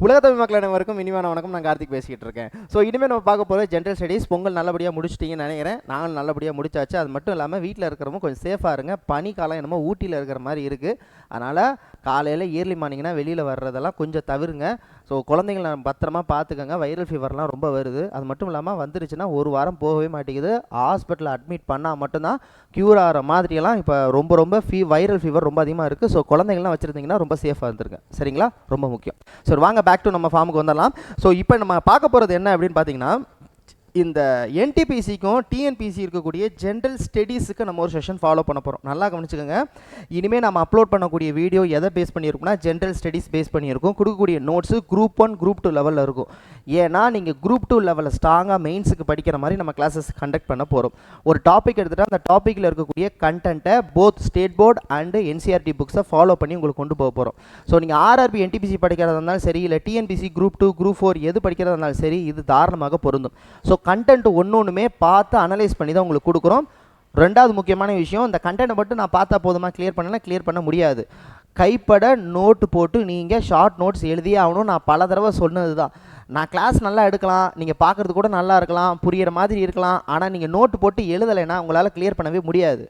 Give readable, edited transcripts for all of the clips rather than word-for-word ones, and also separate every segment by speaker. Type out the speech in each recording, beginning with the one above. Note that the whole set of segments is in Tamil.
Speaker 1: உலகத்தமிழ் மக்கள் அனைவருக்கும் இனிமையான வணக்கம். நான் கார்த்திக் பேசிக்கிட்டு இருக்கேன். ஸோ இனிமேல் நம்ம பார்க்க போகிற ஜென்ரல் ஸ்டடீஸ். பொங்கல் நல்லபடியாக முடிச்சிட்டிங்கன்னு நினைக்கிறேன். நாங்களும் நல்லபடியாக முடிச்சாச்சு. அது மட்டும் இல்லாமல் வீட்டில் இருக்கிறவங்க கொஞ்சம் சேஃபாக இருங்க. பனிக்காலம் என்னமோ ஊட்டியில் இருக்கிற மாதிரி இருக்குது. அதனால் காலையில் இயர்லி மார்னிங்னா வெளியில் வர்றதெல்லாம் கொஞ்சம் தவிருங்க. ஸோ குழந்தைங்களை பத்திரமா பார்த்துக்கோங்க. வைரல் ஃபீவர்லாம் ரொம்ப வருது. அது மட்டும் இல்லாமல் வந்துருச்சுன்னா ஒரு வாரம் போகவே மாட்டேங்குது. ஹாஸ்பிட்டலில் அட்மிட் பண்ணால் மட்டும்தான் க்யூர் ஆகிற மாதிரியெல்லாம் இப்போ ரொம்ப வைரல் ஃபீவர் ரொம்ப அதிகமாக இருக்குது. ஸோ குழந்தைங்கள்லாம் வச்சுருந்தீங்கன்னா ரொம்ப சேஃபாக இருந்துருங்க. சரிங்களா? ரொம்ப முக்கியம். சரி, வாங்க பேக் டு நம்ம ஃபார்முக்கு வந்துடலாம். ஸோ இப்போ நம்ம பார்க்க போகிறது என்ன அப்படின்னு பார்த்தீங்கன்னா, இந்த என்டிபிசிக்கும் டிஎன்பிசி இருக்கக்கூடிய ஜென்ரல் ஸ்டடீஸுக்கு நம்ம ஒரு செஷன் ஃபாலோ பண்ண போகிறோம். நல்லா கவனிச்சுக்கோங்க. இனிமேல் நம்ம அப்லோட் பண்ணக்கூடிய வீடியோ எதை பேஸ் பண்ணியிருக்கும்னா ஜென்ரல் ஸ்டடீஸ் பேஸ் பண்ணியிருக்கும். கொடுக்கக்கூடிய நோட்ஸு குரூப் 1 குரூப் 2 லெவலில் இருக்கும். ஏன்னா நீங்கள் குரூப் 2 லெவலில் ஸ்ட்ராங்காக மெயின்ஸுக்கு படிக்கிற மாதிரி நம்ம கிளாஸஸ் கண்டக்ட் பண்ண போகிறோம். ஒரு டாபிக் எடுத்துகிட்டா அந்த டாப்பிக்கில் இருக்கக்கூடிய கண்டென்ட்டை both state board and NCERT புக்ஸை ஃபாலோ பண்ணி உங்களுக்கு கொண்டு போக போகிறோம். ஸோ நீங்கள் ஆர்ஆர்பி என்டிபிசி படிக்கிறதா இருந்தாலும் சரி, இல்லை டிஎன்பிசி குரூப் 2 குரூப் 4 எது படிக்கிறதா இருந்தாலும் சரி, இது தாராளமாக பொருந்தும். ஸோ கண்டென்ட் ஒன்றுமே பார்த்து அனலைஸ் பண்ணி தான் உங்களுக்கு கொடுக்குறோம். ரெண்டாவது முக்கியமான விஷயம், இந்த கண்டென்ட்டை மட்டும் நான் பார்த்தா போதுமா கிளியர் பண்ண முடியாது. கைப்பட நோட்டு போட்டு நீங்கள் ஷார்ட் நோட்ஸ் எழுதியே ஆகணும். நான் பல தடவை சொன்னது தான். நான் கிளாஸ் நல்லா எடுக்கலாம், நீங்கள் பார்க்குறது கூட நல்லா இருக்கலாம், புரிகிற மாதிரி இருக்கலாம். ஆனால் நீங்கள் நோட்டு போட்டு எழுதலைன்னா உங்களால் கிளியர் பண்ணவே முடியாது.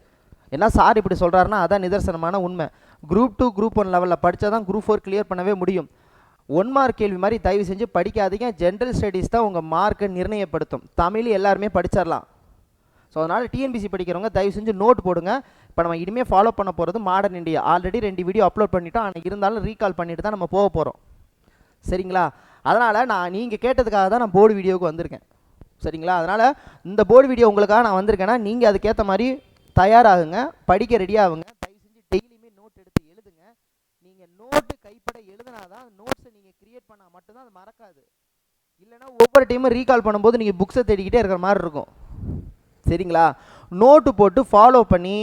Speaker 1: ஏன்னா சார் இப்படி சொல்கிறாருன்னா அதான் நிதர்சனமான உண்மை. குரூப் 2 குரூப் 1 லெவலில் படித்தா தான் குரூப் 4 கிளியர் பண்ணவே முடியும். 1 மார்க் கேள்வி மாதிரி தயவு செஞ்சு படிக்காதீங்க. ஜென்ரல் ஸ்டடீஸ் தான் உங்கள் மார்க்கை நிர்ணயப்படுத்தும். தமிழ் எல்லாருமே படிச்சிடலாம். ஸோ அதனால் டிஎன்பிசி படிக்கிறவங்க தயவு செஞ்சு நோட் போடுங்க. இப்போ நம்ம இனிமேல் ஃபாலோ பண்ண போகிறது modern India. Already 2 video upload பண்ணிட்டோம். ஆனால் இருந்தாலும் ரீகால் பண்ணிட்டு தான் நம்ம போக போகிறோம். சரிங்களா? அதனால் நீங்கள் கேட்டதுக்காக தான் நான் போர்டு வீடியோவுக்கு வந்திருக்கேன். சரிங்களா? அதனால் இந்த போர்டு வீடியோ உங்களுக்காக நான் வந்திருக்கேன்னா நீங்கள் அதுக்கேற்ற மாதிரி தயாராகுங்க, படிக்க ரெடியாகுங்க. தயவு செஞ்சு டெய்லியுமே நோட் எடுத்து எழுதுங்க. நீங்கள் நோட்டு கைப்பட எழுதுனா தான் நோட்ஸை நீங்கள் கிரியேட் பண்ணால் மட்டும்தான் அது மறக்காது. இல்லைனா ஒவ்வொரு டைமும் ரீகால் பண்ணும்போது நீங்கள் புக்ஸை தேடிக்கிட்டே இருக்கிற மாதிரி இருக்கும். சரிங்களா? நோட்டு போட்டு ஃபாலோ பண்ணி,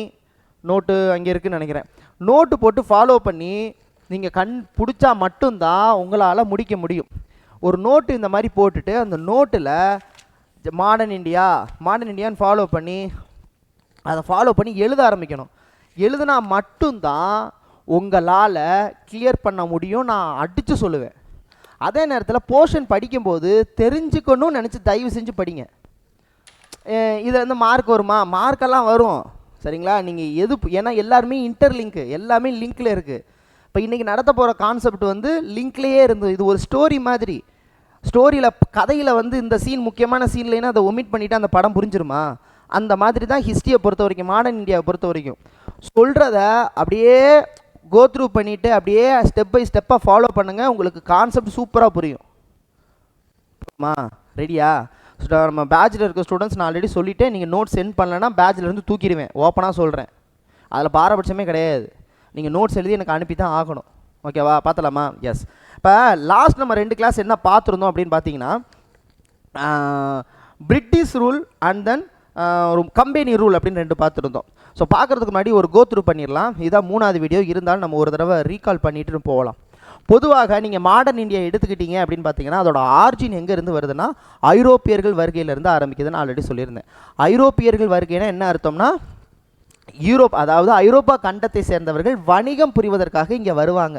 Speaker 1: நோட்டு அங்கே இருக்குதுன்னு நினைக்கிறேன், நோட்டு போட்டு ஃபாலோ பண்ணி நீங்கள் பிடிச்சா மட்டும்தான் உங்களால் முடிக்க முடியும். ஒரு நோட்டு இந்த மாதிரி போட்டுட்டு அந்த நோட்டில் மாடர்ன் இந்தியான்னு ஃபாலோ பண்ணி அதை ஃபாலோ பண்ணி எழுத ஆரம்பிக்கணும். எழுதுனா மட்டும்தான் உங்களால் கிளியர் பண்ண முடியும். நான் அடித்து சொல்லுவேன். அதே நேரத்தில் போர்ஷன் படிக்கும்போது தெரிஞ்சுக்கணும்னு நினச்சி தயவு செஞ்சு படிங்க. இதில் வந்து மார்க் வருமா? மார்க்கெல்லாம் வரும். சரிங்களா? நீங்கள் ஏன்னா எல்லாருமே இன்டர்லிங்க்கு, எல்லாமே லிங்க்கில் இருக்குது. இப்போ இன்றைக்கி நடத்த போகிற கான்செப்ட் வந்து லிங்க்லேயே இருந்தது. இது ஒரு ஸ்டோரி மாதிரி. ஸ்டோரியில் கதையில் வந்து இந்த சீன் முக்கியமான சீன்லேன்னா அதை ஒமிட் பண்ணிவிட்டு அந்த படம் புரிஞ்சிருமா? அந்த மாதிரி தான் ஹிஸ்ட்ரியை பொறுத்த வரைக்கும், மாடர்ன் இந்தியாவை பொறுத்த வரைக்கும் சொல்கிறத அப்படியே கோத்ரூ பண்ணிவிட்டு அப்படியே ஸ்டெப் பை ஸ்டெப்பாக ஃபாலோ பண்ணுங்கள். உங்களுக்கு கான்செப்ட் சூப்பராக புரியும். ரெடியா? நம்ம பேட்சில் இருக்க ஸ்டூடெண்ட்ஸ் நான் ஆல்ரெடி சொல்லிவிட்டேன். நீங்கள் நோட்ஸ் சென்ட் பண்ணலைன்னா பேட்சிலேருந்து தூக்கிடுவேன். ஓப்பனாக சொல்கிறேன். அதில் பாரபட்சமே கிடையாது. நீங்கள் நோட்ஸ் எழுதி எனக்கு அனுப்பி தான் ஆகணும். ஓகேவா? பார்த்தலாமா? எஸ். இப்போ லாஸ்ட் நம்ம 2 கிளாஸ் என்ன பார்த்துருந்தோம் அப்படின்னு பார்த்தீங்கன்னா, British rule and then company rule அப்படின்னு 2 பார்த்துருந்தோம். ஸோ பார்க்குறதுக்கு முன்னாடி ஒரு கோத்ரூ பண்ணிடலாம். இதுதான் 3வது வீடியோ. இருந்தாலும் நம்ம ஒரு தடவை ரீகால் பண்ணிட்டு போகலாம். பொதுவாக நீங்கள் மாடர்ன் இந்தியா எடுத்துக்கிட்டீங்க அப்படின்னு பார்த்தீங்கன்னா அதோட ஆர்ஜின் எங்கேருந்து வருதுன்னா ஐரோப்பியர்கள் வருகையிலேருந்து ஆரம்பிக்குதுன்னு ஆல்ரெடி சொல்லியிருந்தேன். ஐரோப்பியர்கள் வருகைன்னா என்ன அர்த்தம்னா அதாவது ஐரோப்பா கண்டத்தை சேர்ந்தவர்கள் வணிகம் புரிவதற்காக இங்கே வருவாங்க.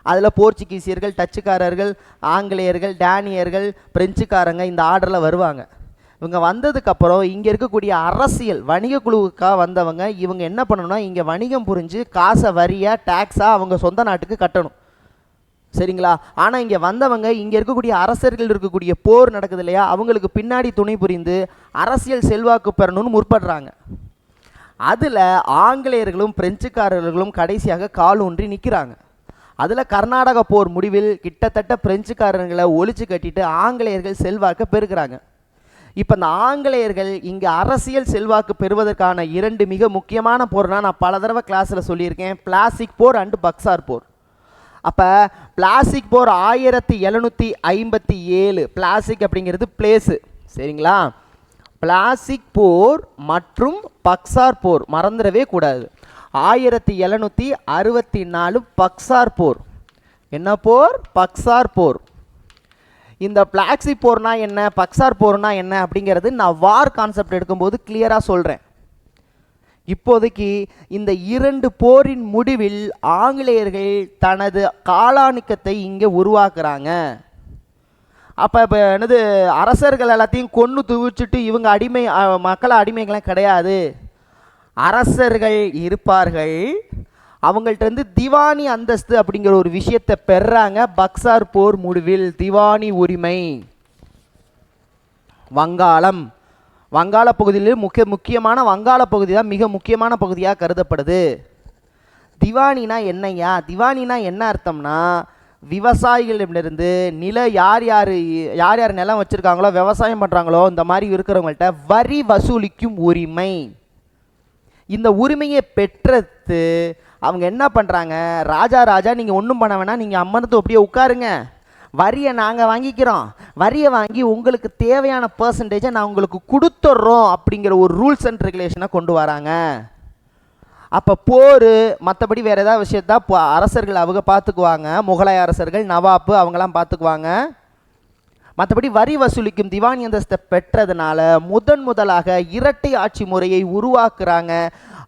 Speaker 1: அதில் போர்ச்சுகீசியர்கள், டச்சுக்காரர்கள், ஆங்கிலேயர்கள், டேனியர்கள், பிரெஞ்சுக்காரங்க இந்த ஆர்டரில் வருவாங்க. இவங்க வந்ததுக்கப்புறம் இங்கே இருக்கக்கூடிய அரசியல் வணிக குழுவுக்காக வந்தவங்க இவங்க என்ன பண்ணணும்னா இங்கே வணிகம் புரிஞ்சு காசை வரியாக டேக்ஸாக அவங்க சொந்த நாட்டுக்கு கட்டணும். சரிங்களா? ஆனால் இங்கே வந்தவங்க இங்கே இருக்கக்கூடிய அரசர்கள் இருக்கக்கூடிய போர் நடக்குது இல்லையா, அவங்களுக்கு பின்னாடி துணை புரிந்து அரசியல் செல்வாக்கு பெறணும்னு முற்படுறாங்க. அதில் ஆங்கிலேயர்களும் பிரெஞ்சுக்காரர்களும் கடைசியாக காலூன்றி நிற்கிறாங்க. அதில் கர்நாடக போர் முடிவில் கிட்டத்தட்ட பிரெஞ்சுக்காரர்களை ஒழிச்சு கட்டிட்டு ஆங்கிலேயர்கள் செல்வாக்கு பெறுகிறாங்க. இப்போ இந்த ஆங்கிலேயர்கள் இங்கே அரசியல் செல்வாக்கு பெறுவதற்கான 2 மிக முக்கியமான போர்னா நான் பல தடவை கிளாஸில் சொல்லியிருக்கேன். பிளாசிக் போர் அண்டு பக்சார் போர். அப்போ பிளாசிக் போர் 1757. பிளாசிக் அப்படிங்கிறது பிளேஸு. சரிங்களா? பிளாசிக் போர் மற்றும் பக்சார் போர் மறந்துடவே கூடாது. 1764 பக்சார் போர். என்ன போர்? பக்சார் போர். இந்த பிளாசிக் போர்னா என்ன, பக்சார் போர்னா என்ன அப்படிங்கிறது நான் வார் கான்செப்ட் எடுக்கும்போது கிளியராக சொல்கிறேன். இப்போதைக்கு இந்த 2 போரின் முடிவில் ஆங்கிலேயர்கள் தனது காலாணிக்கத்தை இங்கே உருவாக்குறாங்க. அப்போ இப்போ என்னது, அரசர்கள் எல்லாத்தையும் கொன்று துவிச்சிட்டு இவங்க அடிமை மக்களை அடிமைகளாம் கிடையாது, அரசர்கள் இருப்பார்கள், அவங்கள்ட்ட இருந்து திவானி அந்தஸ்து அப்படிங்கிற ஒரு விஷயத்தை பெறாங்க. பக்சார் போர் முடிவில் திவானி உரிமை. வங்காள பகுதியில் முக்கியமான வங்காள பகுதி தான் மிக முக்கியமான பகுதியாக கருதப்படுது. திவானினா என்னையா, திவானினா என்ன அர்த்தம்னா, விவசாயிகளிடமிருந்து யார் யார் நிலம் வச்சுருக்காங்களோ, விவசாயம் பண்ணுறாங்களோ, இந்த மாதிரி இருக்கிறவங்கள்ட்ட வரி வசூலிக்கும் உரிமை. இந்த உரிமையை பெற்றது அவங்க என்ன பண்ணுறாங்க, ராஜா நீங்கள் ஒன்றும் பண்ண வேணாம், நீங்கள் அமர்ந்து அப்படியே உட்காருங்க, வரியை நாங்கள் வாங்கிக்கிறோம், வரியை வாங்கி உங்களுக்கு தேவையான பர்சன்டேஜை நான் உங்களுக்கு கொடுத்துட்றோம் அப்படிங்கிற ஒரு ரூல்ஸ் அண்ட் ரெகுலேஷனை கொண்டு வராங்க. அப்போ போர் மற்றபடி வேறு ஏதாவது விஷயத்தா அரசர்கள் அவங்க பார்த்துக்குவாங்க, முகலாய அரசர்கள் நவாப்பு அவங்களாம் பார்த்துக்குவாங்க. மற்றபடி வரி வசூலிக்கும் திவானி அந்தஸ்தை பெற்றதுனால முதலாக இரட்டை ஆட்சி முறையை உருவாக்குறாங்க.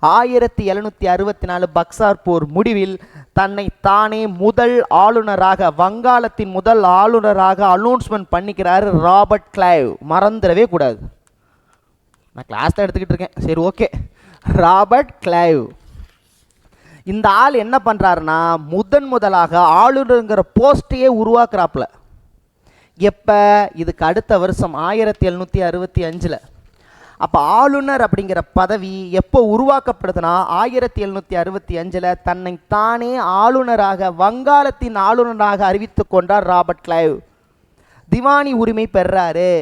Speaker 1: 1764 பக்சார் போர் முடிவில் தன்னை தானே முதல் ஆளுநராக, வங்காளத்தின் முதல் ஆளுநராக அனௌன்ஸ்மெண்ட் பண்ணிக்கிறாரு ராபர்ட் கிளைவ். மறந்துடவே கூடாது, நான் கிளாஸ் தான் எடுத்துக்கிட்டு இருக்கேன், சரி ஓகே. ராபர்ட் கிளைவ் இந்த ஆள் என்ன பண்ணுறாருன்னா, முதலாக ஆளுநருங்கிற போஸ்டையே உருவாக்குறாப்புல. எப்போ, இதுக்கு அடுத்த வருஷம் 1765. அப்போ ஆளுநர் அப்படிங்கிற பதவி எப்போ உருவாக்கப்படுதுன்னா 1765 தன்னை தானே ஆளுநராக, வங்காளத்தின் ஆளுநராக அறிவித்து கொண்டார் ராபர்ட் கிளைவ். திவானி உரிமை பெறாரு.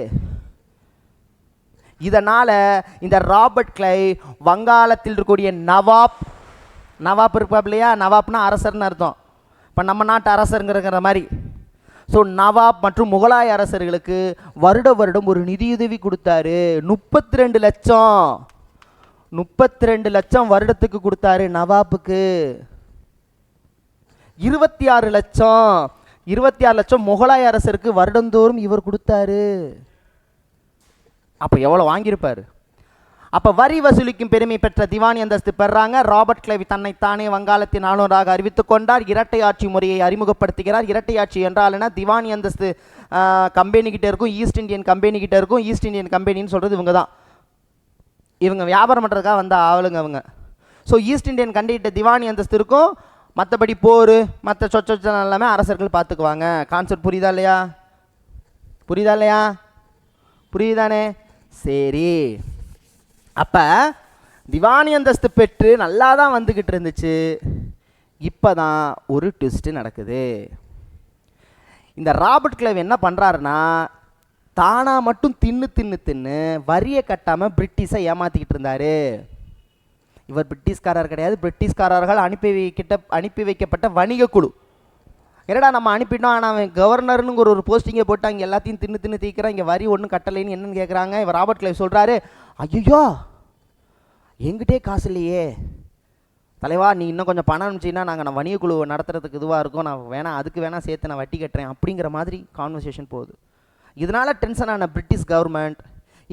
Speaker 1: இதனால் இந்த ராபர்ட் கிளைவ் வங்காளத்தில் இருக்கக்கூடிய நவாப் இருப்பாப் இல்லையா, நவாப்னா அரசர்னு அர்த்தம், இப்போ நம்ம நாட்டு அரசருங்கிற மாதிரி. ஸோ நவாப் மற்றும் முகலாய அரசர்களுக்கு வருடம் ஒரு நிதியுதவி கொடுத்தாரு. 32 லட்சம் வருடத்துக்கு கொடுத்தாரு நவாப்புக்கு. 26 லட்சம் முகலாய அரசருக்கு வருடந்தோறும் இவர் கொடுத்தாரு. அப்போ எவ்வளோ வாங்கியிருப்பார். அப்போ வரி வசூலிக்கும் பெருமை பெற்ற திவானி அந்தஸ்து பெறாங்க. ராபர்ட் கிளைவ் தன்னைத்தானே வங்காளத்தின் ஆளுநராக அறிவித்துக் கொண்டார். இரட்டை ஆட்சி முறையை அறிமுகப்படுத்துகிறார். இரட்டை ஆட்சி என்றால்னா திவானி அந்தஸ்து கம்பெனிக்கிட்ட இருக்கும், ஈஸ்ட் இந்தியன் கம்பெனிக்கிட்ட இருக்கும். ஈஸ்ட் இந்தியன் கம்பெனின்னு சொல்கிறது இவங்க தான், இவங்க வியாபாரம் பண்ணுறதுக்காக வந்த ஆளுங்க அவங்க. ஸோ ஈஸ்ட் இந்தியன் கண்டிகிட்ட திவானி அந்தஸ்து இருக்கும், மற்றபடி போர் மற்ற சொச்சம் எல்லாமே அரசர்கள் பார்த்துக்குவாங்க. கான்செப்ட் புரியுதா இல்லையா? புரியுதானே? சரி. அப்போ திவானி அந்தஸ்து பெற்று நல்லா தான் வந்துக்கிட்டு இருந்துச்சு. இப்போ தான் ஒரு ட்விஸ்ட்டு நடக்குது. இந்த ராபர்ட் கிளைவ் என்ன பண்ணுறாருன்னா, தானாக மட்டும் தின்னு வரியை கட்டாமல் பிரிட்டிஷை ஏமாற்றிக்கிட்டு இருந்தார். இவர் பிரிட்டிஷ்காரர் கிடையாது, பிரிட்டிஷ்காரர்கள் அனுப்பி வைக்கப்பட்ட வணிக குழு. என்னடா நம்ம அனுப்பிட்டோம், ஆனால் அவன் கவர்னர்னுங்கிற ஒரு போஸ்டிங்கை போட்டு அங்கே எல்லாத்தையும் தின்னு தீக்கிறான், இங்கே வரி ஒன்றும் கட்டலைன்னு என்னன்னு கேட்குறாங்க. இவர் ராபர்ட் கிளைவ் சொல்கிறாரு, ஐயோ எங்கிட்டே காசு இல்லையே தலைவா, நீ இன்னும் கொஞ்சம் பணம் அனுப்பிச்சின்னா நான் வணிக குழுவை நடத்துறதுக்கு இதுவாக இருக்கும், நான் அதுக்கு சேர்த்து நான் வட்டி கட்டுறேன் அப்படிங்கிற மாதிரி கான்வர்சேஷன் போகுது. இதனால் டென்ஷனான பிரிட்டிஷ் கவர்மெண்ட்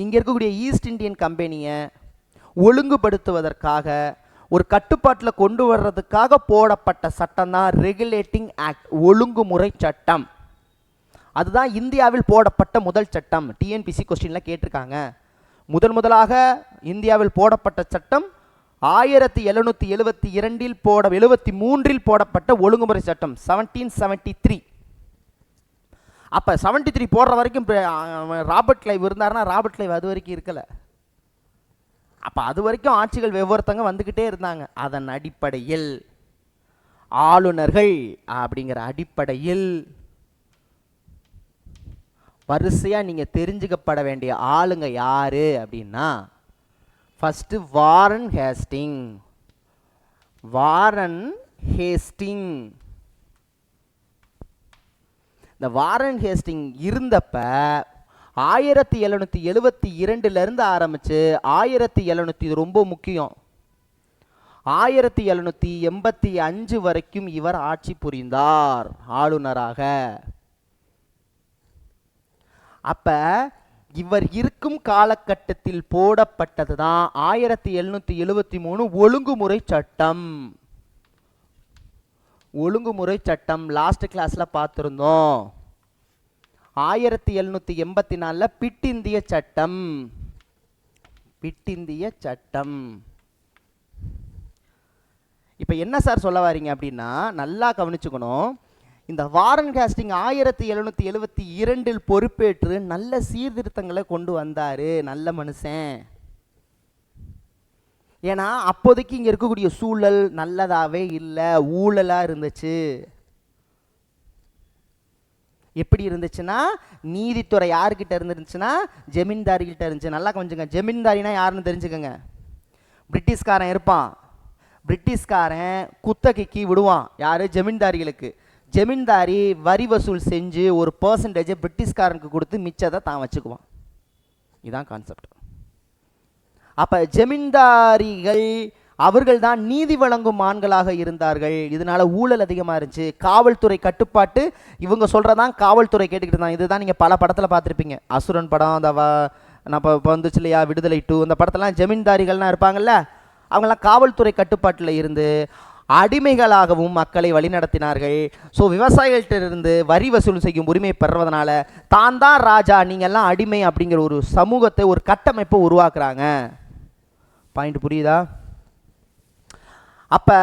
Speaker 1: இங்கே இருக்கக்கூடிய ஈஸ்ட் இந்தியன் கம்பெனியை ஒழுங்குபடுத்துவதற்காக, ஒரு கட்டுப்பாட்டில் கொண்டு வர்றதுக்காக போடப்பட்ட சட்டம் தான் ரெகுலேட்டிங் ஆக்ட், ஒழுங்குமுறை சட்டம். அதுதான் இந்தியாவில் போடப்பட்ட முதல் சட்டம். டிஎன்பிசி கொஸ்டின்ல கேட்டிருக்காங்க. முதலாக இந்தியாவில் போடப்பட்ட சட்டம் 1773 போடப்பட்ட ஒழுங்குமுறை சட்டம் 1773. அப்போ 73 போடுற வரைக்கும் ராபர்ட் கிளைவ் இருந்தாருன்னா, ராபர்ட் கிளைவ் அது வரைக்கும் இருக்கலை. அப்போ அது வரைக்கும் ஆட்சிகள் ஒவ்வொருத்தங்க வந்துக்கிட்டே இருந்தாங்க. அதன் அடிப்படையில் ஆளுநர்கள் அப்படிங்கிற அடிப்படையில் வரிசையாக நீங்கள் தெரிஞ்சுக்கப்பட வேண்டிய ஆளுங்க யாரு அப்படின்னா, ஃபஸ்ட்டு வாரன் ஹேஸ்டிங். இந்த வாரன் ஹேஸ்டிங் இருந்தப்ப 1772 ஆரம்பிச்சு 1700 ரொம்ப முக்கியம், 1785 வரைக்கும் இவர் ஆட்சி புரிந்தார் ஆளுநராக. அப்ப இவர் இருக்கும் காலகட்டத்தில் போடப்பட்டது தான் 1773 ஒழுங்குமுறை சட்டம். ஒழுங்குமுறை சட்டம் லாஸ்ட் கிளாஸ்ல பார்த்திருந்தோம். 1784 பிட் இந்திய சட்டம். பிட் இந்திய சட்டம். இப்ப என்ன சார் சொல்ல வாரீங்க அப்படின்னா, நல்லா கவனிச்சுக்கணும். இந்த வாரன் ஹேஸ்டிங் 1772 பொறுப்பேற்று நல்ல சீர்திருத்தங்களை கொண்டு வந்தாரு. நல்ல மனுஷன். ஏன்னா அப்போதைக்கு இங்க இருக்கக்கூடிய சூழல் நல்லதாவே இல்லை, ஊழலா இருந்துச்சு. எப்படி இருந்துச்சுன்னா, நீதித்துறை யாருக்கிட்ட இருந்துச்சுன்னா ஜமீன்தாரிகிட்ட இருந்துச்சு. நல்லா கொஞ்சங்க, ஜமீன்தாரினா யாருன்னு தெரிஞ்சுக்கோங்க. பிரிட்டிஷ்காரன் இருப்பான், பிரிட்டிஷ்காரன் குத்தகைக்கு விடுவான் யாரு, ஜமீன்தாரிகளுக்கு. ஜமீன்தாரி வரி வசூல் செஞ்சு ஒரு பர்சன்டேஜை பிரிட்டிஷ்காரனுக்கு கொடுத்து மிச்சத்தை தான் வச்சுக்குவான். இதுதான் கான்செப்ட். அப்ப ஜமீன்தாரிகள் அவர்கள் தான் நீதி வழங்கும் ஆண்களாக இருந்தார்கள். இதனால ஊழல் அதிகமாக இருந்துச்சு. காவல்துறை கட்டுப்பாட்டு இவங்க சொல்றதான் காவல்துறை கேட்டுக்கிட்டு இருந்தாங்க. இதுதான் நீங்க பல படத்தில் பார்த்துருப்பீங்க. அசுரன் படம், அந்த நான் இப்போ வந்துச்சு இல்லையா, விடுதலை 2, அந்த படத்தெல்லாம் ஜமீன்தாரிகள்லாம் இருப்பாங்கல்ல, அவங்கெல்லாம் காவல்துறை கட்டுப்பாட்டில் இருந்து அடிமைகளாகவும் மக்களை வழிநடத்தினார்கள். ஸோ விவசாயிகள்கிட்ட இருந்து வரி வசூல் செய்யும் உரிமை பெறுவதனால தான் தான் ராஜா, நீங்கள்லாம் அடிமை அப்படிங்கிற ஒரு சமூகத்தை, ஒரு கட்டமைப்பை உருவாக்குறாங்க. பாயிண்ட் புரியுதா? அப்போ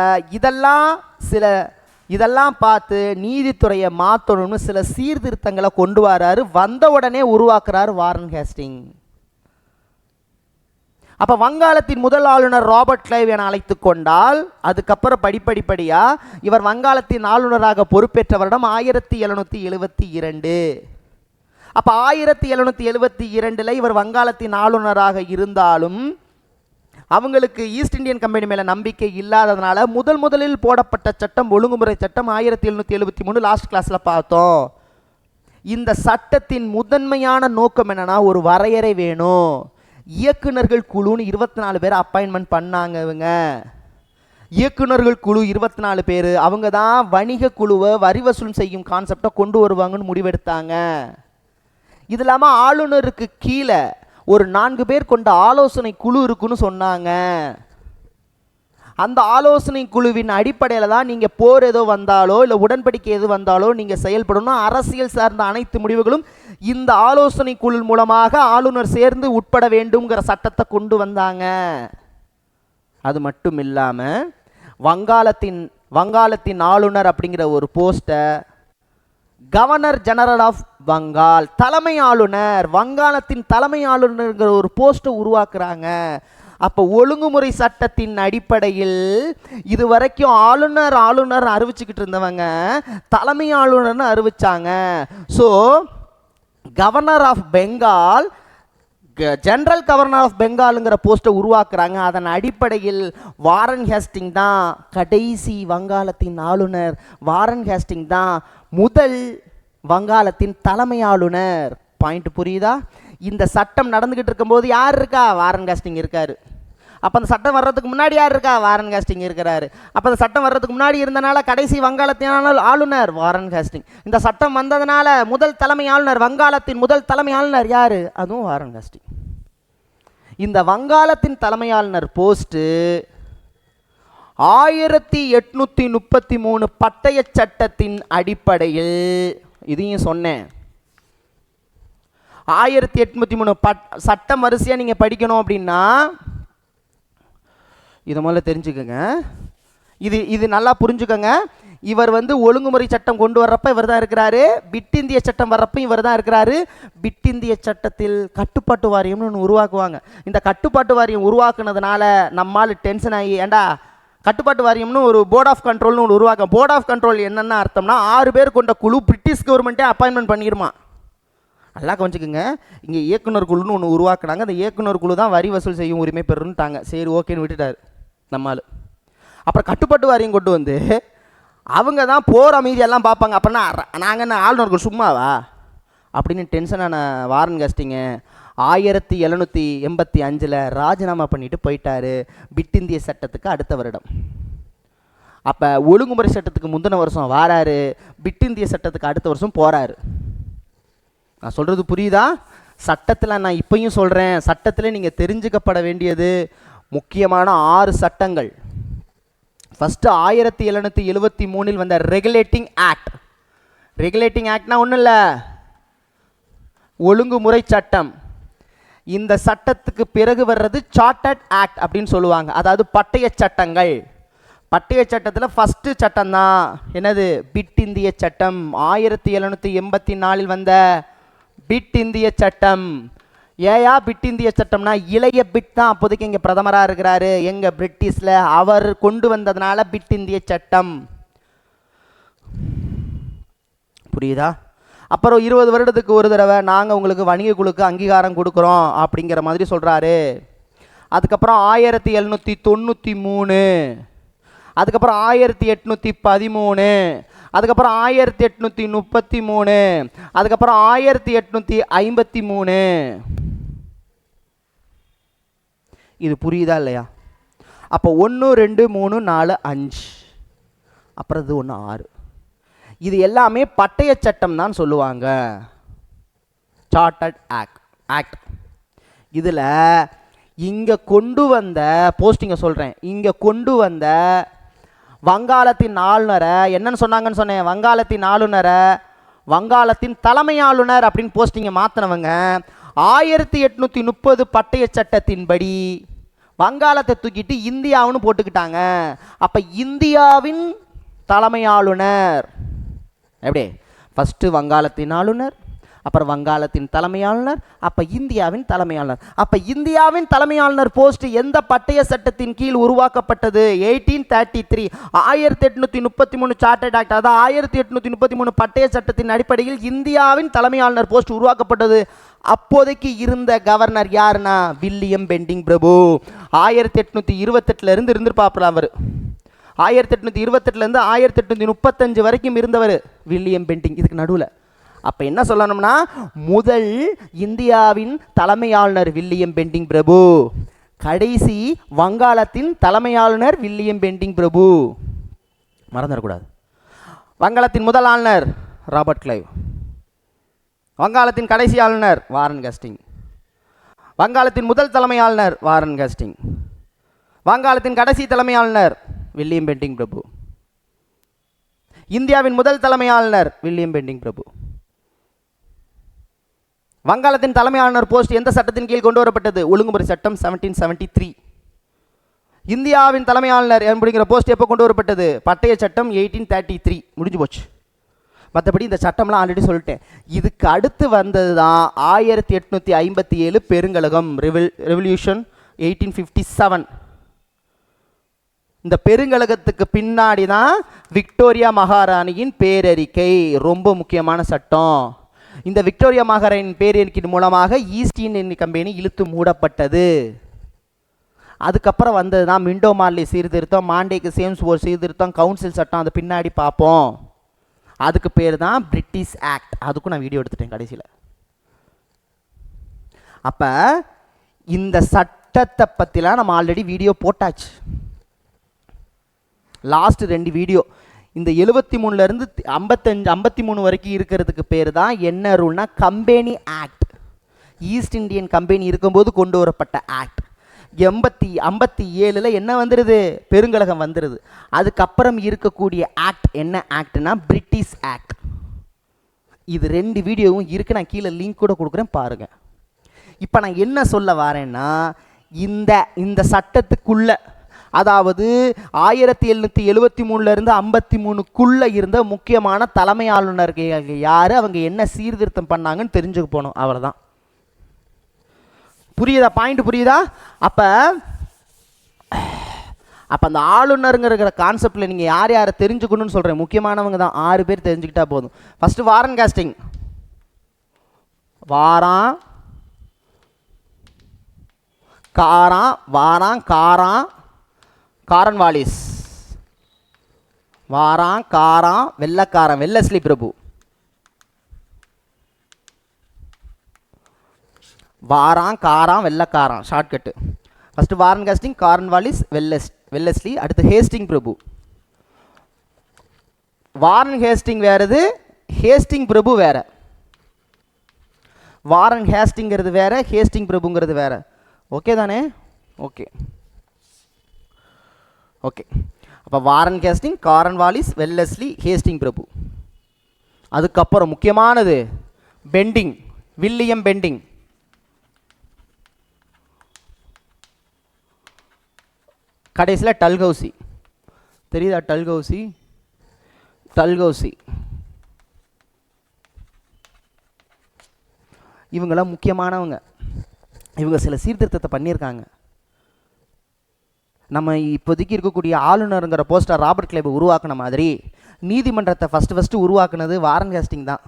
Speaker 1: இதெல்லாம் பார்த்து நீதித்துறையை மாற்றணும்னு சில சீர்திருத்தங்களை கொண்டு வராரு. வந்த உடனே உருவாக்குறாரு வாரன் ஹேஸ்டிங். அப்போ வங்காளத்தின் முதல் ஆளுநர் ராபர்ட் கிளைவ் என அழைத்து கொண்டால், அதுக்கப்புறம் படிப்படிப்படியா இவர் வங்காளத்தின் ஆளுநராக பொறுப்பேற்ற வருடம் 1772. அப்போ 1772 இவர் வங்காளத்தின் ஆளுநராக இருந்தாலும் அவங்களுக்கு ஈஸ்ட் இந்தியன் கம்பெனி மேலே நம்பிக்கை இல்லாததுனால முதலில் போடப்பட்ட சட்டம் ஒழுங்குமுறை சட்டம் 1773 லாஸ்ட் கிளாஸில் பார்த்தோம். இந்த சட்டத்தின் முதன்மையான நோக்கம் என்னன்னா, ஒரு வரையறை வேணும். இயக்குநர்கள் குழுன்னு 24 பேர் அப்பாயின்மெண்ட் பண்ணாங்க. இவங்க இயக்குநர்கள் குழு 24 பேர். அவங்க தான் வணிக குழுவை வரி வசூல் செய்யும் கான்செப்டை கொண்டு வருவாங்கன்னு முடிவெடுத்தாங்க. இது இல்லாமல் ஆளுநருக்கு கீழே ஒரு 4 பேர் கொண்ட ஆலோசனை குழு இருக்குன்னு சொன்னாங்க. அந்த ஆலோசனை குழுவின் அடிப்படையில் தான் நீங்கள் போர் ஏதோ வந்தாலோ இல்லை உடன்படிக்கை எது வந்தாலோ நீங்கள் செயல்படணும். அரசியல் சார்ந்த அனைத்து முடிவுகளும் இந்த ஆலோசனை குழு மூலமாக ஆளுநர் சேர்ந்து உட்பட வேண்டும்ங்கிற சட்டத்தை கொண்டு வந்தாங்க. அது மட்டும் இல்லாமல் வங்காளத்தின் ஆளுநர் அப்படிங்கிற ஒரு போஸ்ட்டை கவர்னர் ஜெனரல் ஆஃப் வங்கால், தலைமை ஆளுநர், வங்காளத்தின் தலைமை ஆளுநர்ங்கிற ஒரு போஸ்ட்டை உருவாக்குறாங்க. அப்போ ஒழுங்குமுறை சட்டத்தின் அடிப்படையில் இதுவரைக்கும் ஆளுநர் அறிவிச்சுக்கிட்டு இருந்தவங்க தலைமை ஆளுநர்னு அறிவிச்சாங்க. So governor of Bengal, general governor of பெங்காலுங்கிற போஸ்ட்டை உருவாக்குறாங்க. அதன் அடிப்படையில் வாரன் ஹேஸ்டிங் தான் கடைசி வங்காளத்தின் ஆளுநர். வாரன் ஹேஸ்டிங் தான் முதல் வங்காளத்தின் தலைமை ஆளுநர். பாயிண்ட் புரியுதா? இந்த சட்டம் நடந்துகிட்டு இருக்கும்போது யார் இருக்கா? வாரன் ஹேஸ்டிங் இருக்காரு. அப்போ அந்த சட்டம் வர்றதுக்கு முன்னாடி யார் இருக்கா? வாரன் ஹேஸ்டிங் இருக்கிறாரு. அப்போ அந்த சட்டம் வர்றதுக்கு முன்னாடி இருந்தனால கடைசி வங்காளத்தின் ஆளுநர் வாரன் ஹேஸ்டிங். இந்த சட்டம் வந்ததுனால முதல் தலைமை ஆளுநர், வங்காளத்தின் முதல் தலைமை ஆளுநர் யாரு? அதுவும் வாரன் ஹேஸ்டிங். இந்த வங்காளத்தின் தலைமை ஆளுநர் போஸ்ட்டு 1833 பட்டய சட்டத்தின் அடிப்படையில், இதையும் சொன்னேன், 1833 சட்டம் வரிசையாக நீங்கள் படிக்கணும் அப்படின்னா இதை முதல்ல தெரிஞ்சுக்கோங்க. இது நல்லா புரிஞ்சுக்கோங்க. இவர் ஒழுங்குமுறை சட்டம் கொண்டு வர்றப்ப இவர் தான் இருக்கிறாரு. பிட் இந்திய சட்டம் வர்றப்ப இவர் தான் இருக்கிறாரு. பிட் இந்திய சட்டத்தில் கட்டுப்பாட்டு வாரியம்னு ஒன்று உருவாக்குவாங்க. இந்த கட்டுப்பாட்டு வாரியம் உருவாக்குனதுனால நம்மால் டென்ஷன் ஆகி, ஏண்டா கட்டுப்பாட்டு வாரியம்னு ஒரு போர்ட் ஆஃப் கண்ட்ரோல்னு ஒன்று உருவாக்க. போர்ட் ஆஃப் கண்ட்ரோல் என்னென்ன அர்த்தம்னா, 6 பேர் கொண்ட குழு பிரிட்டிஷ் கவர்மெண்ட்டே அப்பாயின்மெண்ட் பண்ணிடுமா. நல்லா கொஞ்சிக்குங்க. இங்கே இயக்குனர் குழுன்னு ஒன்று உருவாக்குனாங்க. அந்த இயக்குனர் குழு தான் வரி வசூல் செய்யும் உரிமை பெறுன்னுட்டாங்க. சரி, ஓகேன்னு விட்டுட்டார் நம்மால். அப்புறம் கட்டுப்பாட்டு வாரியம் கொண்டு வந்து அவங்க தான் போகிற மீதியெல்லாம் பார்ப்பாங்க. அப்படின்னா நாங்கள் என்ன ஆளுநர்கள் சும்மாவா அப்படின்னு டென்ஷனான வாரன் ஹேஸ்டிங்கு 1785 ராஜினாமா பண்ணிட்டு போயிட்டாரு. பிட் இந்திய சட்டத்துக்கு அடுத்த வருடம். அப்போ ஒழுங்குமுறை சட்டத்துக்கு முந்தின வருஷம் வாராரு, பிட் இந்திய சட்டத்துக்கு அடுத்த வருஷம் போகிறாரு. நான் சொல்கிறது புரியுதா? சட்டத்தில் நான் இப்பயும் சொல்கிறேன், சட்டத்தில் நீங்கள் தெரிஞ்சுக்கப்பட வேண்டியது முக்கியமான 6 சட்டங்கள். ஃபஸ்ட்டு 1773 வந்த ரெகுலேட்டிங் ஆக்ட். ரெகுலேட்டிங் ஆக்ட்னா ஒன்றும் இல்லை, ஒழுங்குமுறை சட்டம். இந்த சட்டத்துக்கு பிறகு வர்றது சார்ட்டர்ட் ஆக்ட் அப்படின்னு சொல்லுவாங்க, அதாவது பட்டய சட்டங்கள். பட்டய சட்டத்தில் ஃபஸ்ட்டு சட்டம் தான் என்னது? பிட் இந்திய சட்டம். 1784 வந்த பிட் இந்திய சட்டம். ஏயா பிட் இந்திய சட்டம்னா, இளைய பிட் தான் அப்போதைக்கு இங்கே பிரதமராக இருக்கிறாரு எங்கள் பிரிட்டிஷில், அவர் கொண்டு வந்ததுனால பிட் இந்திய சட்டம். புரியுதா? அப்புறம் 20 வருடத்துக்கு ஒரு தடவை நாங்கள் உங்களுக்கு வணிக குழுக்கு அங்கீகாரம் கொடுக்குறோம் அப்படிங்கிற மாதிரி சொல்கிறாரு. அதுக்கப்புறம் 1793, அதுக்கப்புறம் 1813, அதுக்கப்புறம் 1833, அதுக்கப்புறம் 1853. இது புரியுதா இல்லையா? அப்போ 1 2 3 4 5, அப்புறம் இது 1 6. இது எல்லாமே பட்டய சட்டம் தான் சொல்லுவாங்க, சார்ட்டர்ட் ஆக்ட். இதில் இங்கே கொண்டு வந்த போஸ்டிங்கை சொல்கிறேன், இங்கே கொண்டு வந்த வங்காளத்தின் ஆளுநரை என்னன்னு சொன்னாங்கன்னு சொன்னேன், வங்காளத்தின் ஆளுநரை வங்காளத்தின் தலைமை ஆளுநர் அப்படின்னு போஸ்டிங்கை மாற்றினவங்க 1830 பட்டய சட்டத்தின்படி வங்காளத்தை தூக்கிட்டு இந்தியாவுன்னு போட்டுக்கிட்டாங்க. அப்போ இந்தியாவின் தலைமை ஆளுநர் எப்படி? ஃபஸ்ட்டு வங்காளத்தின் ஆளுநர், அப்புறம் வங்காளத்தின் தலைமை ஆளுநர், அப்போ இந்தியாவின் தலைமை ஆளுநர். அப்போ இந்தியாவின் தலைமை ஆளுநர் போஸ்ட் எந்த பட்டய சட்டத்தின் கீழ் உருவாக்கப்பட்டது? 1833 1833 சார்ட்டர்ட் ஆக்ட், அதாவது 1833 பட்டய சட்டத்தின் அடிப்படையில் இந்தியாவின் தலைமை ஆளுநர் போஸ்ட் உருவாக்கப்பட்டது. அப்போதைக்கு இருந்த கவர்னர் யாருன்னா வில்லியம் பெண்டிங் பிரபு. 1828 இருந்திருப்பாப்புல அவர். 1828 1835 வரைக்கும் இருந்தவர் வில்லியம் பெண்டிங். இதுக்கு நடுவில் அப்போ என்ன சொல்லணும்னா, முதல் இந்தியாவின் தலைமை ஆளுநர் வில்லியம் பெண்டிங் பிரபு, கடைசி வங்காளத்தின் தலைமை ஆளுநர் வில்லியம் பெண்டிங் பிரபு. மறந்துடக்கூடாது. வங்காளத்தின் முதல் ஆளுநர் ராபர்ட் கிளைவ், வங்காளத்தின் கடைசி ஆளுநர் வாரன் ஹேஸ்டிங், வங்காளத்தின் முதல் தலைமை ஆளுநர் வாரன் ஹேஸ்டிங், வங்காளத்தின் கடைசி தலைமை ஆளுநர் வில்லியம் பெண்டிங் பிரபு, இந்தியாவின் முதல் தலைமை ஆளுநர் வில்லியம் பெண்டிங் பிரபு. வங்காளத்தின் தலைமை ஆளுநர் போஸ்ட் எந்த சட்டத்தின் கீழ் கொண்டு வரப்பட்டது? ஒழுங்குமுறை சட்டம் 1773. இந்தியாவின் தலைமை ஆளுநர் அப்படிங்கிற போஸ்ட் எப்போ கொண்டு வரப்பட்டது? பட்டய சட்டம் 1833. முடிஞ்சு போச்சு. மற்றபடி இந்த சட்டம்லாம் ஆல்ரெடி சொல்லிட்டேன். இதுக்கு அடுத்து வந்தது தான் 1857 பெருங்கழகம், ரெவல்யூஷன் 1857. இந்த பெருங்கழகத்துக்கு பின்னாடி தான் விக்டோரியா மகாராணியின் பேரறிக்கை, ரொம்ப முக்கியமான சட்டம். இந்த விக்டோரியா மகாராணியின் பேரறிக்கையின் மூலமாக ஈஸ்ட் இந்தியன் கம்பெனி இழுத்து மூடப்பட்டது. அதுக்கப்புறம் வந்தது தான் மிண்டோ மார்லி சீர்திருத்தம், மாண்டேக்கு சேம்ஸ் ஒரு சீர்திருத்தம், கவுன்சில் சட்டம், அது பின்னாடி பார்ப்போம். அதுக்கு பேர் தான் பிரிட்டிஷ் ஆக்ட். அதுக்கும் நான் வீடியோ எடுத்துட்டேன் கடைசியில். அப்போ இந்த சட்டத்தை பற்றிலாம் நம்ம ஆல்ரெடி வீடியோ போட்டாச்சு. லாஸ்ட் 2 வீடியோ இந்த 73 55 53 வரைக்கும் இருக்கிறதுக்கு பேர் தான் என்ன ரூல்னா company act. East Indian company இருக்கும்போது கொண்டு வரப்பட்ட ஆக்ட். 57 என்ன வந்துடுது? பெருங்கழகம் வந்துடுது. அதுக்கப்புறம் இருக்கக்கூடிய ஆக்ட் என்ன ஆக்ட்னா பிரிட்டிஷ் ஆக்ட். இது 2 வீடியோவும் இருக்குது, நான் கீழே லிங்க் கூட கொடுக்குறேன் பாருங்கள். இப்போ நான் என்ன சொல்ல வரேன்னா, இந்த சட்டத்துக்குள்ள, அதாவது 1773 53 இருந்த முக்கியமான தலைமை ஆளுநர்கள் யார், அவங்க என்ன சீர்திருத்தம் பண்ணாங்கன்னு தெரிஞ்சுக்க போகணும். அவ்வளோதான். புரியுதா? பாயிண்ட் புரியுதா? அப்போ அந்த ஆளுநருங்கிற கான்செப்டில் நீங்கள் யார் யாரை தெரிஞ்சுக்கணும்னு சொல்கிறேன். முக்கியமானவங்க தான் 6 பேர் தெரிஞ்சுக்கிட்டா போதும். First Warren Hasting, Cornwallis, வெள்ளக்காரன் வெல்லஸ்லி பிரபு, வெள்ளக்காரன் shortcut. First Warren Hasting, Cornwallis, Wellesley. அடுத்து ஹேஸ்டிங் பிரபு. வாரன் ஹேஸ்டிங் வேறது, ஹேஸ்டிங் பிரபு வேற. வாரன் ஹேஸ்டிங்கிறது வேற, ஹேஸ்டிங் பிரபுங்கிறது வேற. ஓகே தானே? Okay okay. அப்போ Warren Hasting, Cornwallis, Wellesley, Hasting பிரபு. அதுக்கப்புறம் முக்கியமானது பெண்டிங், வில்லியம் பெண்டிங். கடைசியில் டல்ஹௌசி. தெரியுதா? டல்ஹௌசி, டல்ஹௌசி இவங்களாம் முக்கியமானவங்க. இவங்க சில சீர்திருத்தத்தை பண்ணியிருக்காங்க. நம்ம இப்போதைக்கு இருக்கக்கூடிய ஆளுநருங்கிற போஸ்டர் ராபர்ட் கிளைப் உருவாக்குன மாதிரி நீதிமன்றத்தை ஃபஸ்ட்டு உருவாக்குனது வாரன் ஹேஸ்டிங் தான்.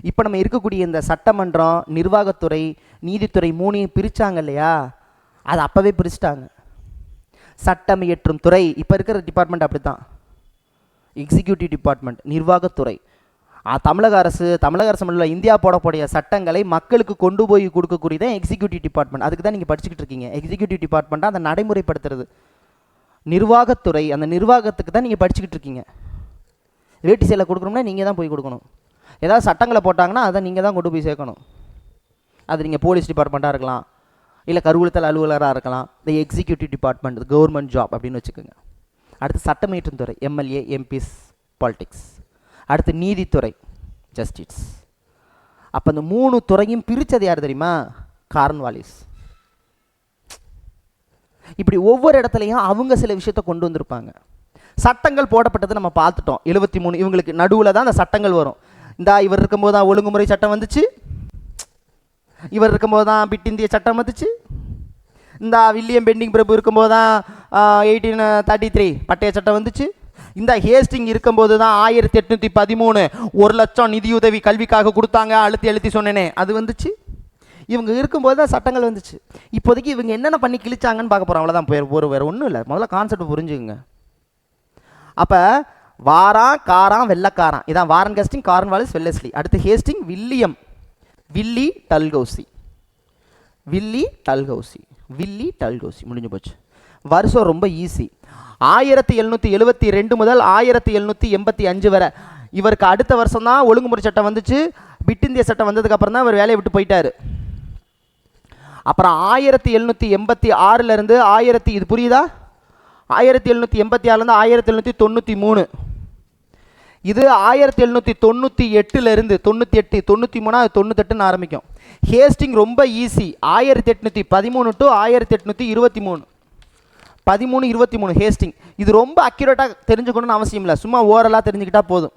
Speaker 1: இப்போ நம்ம இருக்கக்கூடிய இந்த சட்டமன்றம், நிர்வாகத்துறை, நீதித்துறை மூணையும் பிரித்தாங்க இல்லையா? அது அப்போவே பிரிச்சுட்டாங்க. சட்டம் இயற்றும் துறை, இப்போ இருக்கிற டிபார்ட்மெண்ட் அப்படி தான், எக்ஸிக்யூட்டிவ் டிபார்ட்மெண்ட், நிர்வாகத்துறை. தமிழக அரசு உள்ள இந்தியா போடக்கூடிய சட்டங்களை மக்களுக்கு கொண்டு போய் கொடுக்கக்கூடியதான் எக்ஸிக்யூட்டிவ் டிபார்ட்மெண்ட். அதுக்கு தான் நீங்கள் படிச்சுக்கிட்டு இருக்கீங்க. எக்ஸிக்யூட்டிவ் டிபார்ட்மெண்ட்டாக அதை நடைமுறைப்படுத்துறது. நிர்வாகத்துறை, அந்த நிர்வாகத்துக்கு தான் நீங்கள் படிச்சுக்கிட்டு இருக்கீங்க. வேட்டி சேலை கொடுக்கணும்னா நீங்கள் தான் போய் கொடுக்கணும். ஏதாவது சட்டங்களை போட்டாங்கன்னா அதை நீங்கள் தான் கொண்டு போய் சேர்க்கணும். அது நீங்கள் போலீஸ் டிபார்ட்மெண்ட்டாக இருக்கலாம், இல்லை கருவூலத்தல் அலுவலராக இருக்கலாம். த எக்ஸிக்யூட்டிவ் டிபார்ட்மெண்ட், கவர்மெண்ட் ஜாப் அப்படின்னு வச்சுக்கோங்க. அடுத்து சட்டம் இயற்றும் துறை, எம்எல்ஏ, எம்பிஸ், பாலிடிக்ஸ். அடுத்து நீதித்துறை, ஜஸ்டிஸ். அப்போ அந்த 3 துறையும் பிரித்தது யார் தெரியுமா? கார்ன்வாலிஸ். இப்படி ஒவ்வொரு இடத்துலையும் அவங்க சில விஷயத்தை கொண்டு வந்திருப்பாங்க. சட்டங்கள் போடப்பட்டது நம்ம பார்த்துட்டோம். 73 இவங்களுக்கு நடுவில் தான் அந்த சட்டங்கள் வரும். இவர் இருக்கும்போது தான் ஒழுங்குமுறை சட்டம் வந்துச்சு, இவர் இருக்கும்போது தான் பிட் இந்திய சட்டம் வந்துச்சு, வில்லியம் பெண்டிங் பிரபு இருக்கும்போது தான் 1833 பட்டய சட்டம் வந்துச்சு, ஹேஸ்டிங் இருக்கும்போது தான் 1813 1,00,000 நிதியுதவி கல்விக்காக கொடுத்தாங்க, அழுத்தி சொன்னேனே அது வந்துச்சு. இவங்க இருக்கும்போது தான் சட்டங்கள் வந்துச்சு. இப்போதைக்கு இவங்க என்னென்ன பண்ணி கிழிச்சாங்கன்னு பார்க்க போகிறோம். அவ்வளோதான், வேறு ஒன்றும் இல்லை. முதல்ல கான்செப்ட் புரிஞ்சுக்குங்க. அப்போ வாரான், காரான், வெள்ளக்காரான், இதான் வாரன் ஹேஸ்டிங், கார்ன்வாலிஸ், வெல்லஸ்லி. அடுத்து ஹேஸ்டிங், வில்லியம், வில்லி டல்ஹௌசி, வில்லி டல்ஹௌசி முடிஞ்சு போச்சு. வருஷம் ரொம்ப ஈஸி. 1772 முதல் 1785 வரை. இவருக்கு அடுத்த வருஷம் தான் ஒழுங்குமுறை சட்டம் வந்துச்சு. பிட் இந்திய சட்டம் வந்ததுக்கப்புறம் தான் இவர் வேலையை விட்டு போயிட்டார். அப்புறம் 1786 இது புரியுதா? 1786 1793. இது 1798 98 93 98 ஆரம்பிக்கும். ஹேஸ்டிங் ரொம்ப ஈஸி. 1813 to 1823 13-23 Hasting. இது ரொம்ப அக்யூரேட்டாக தெரிஞ்சுக்கணும்னு அவசியம் இல்லை, சும்மா ஓரலாக தெரிஞ்சுக்கிட்டா போதும்.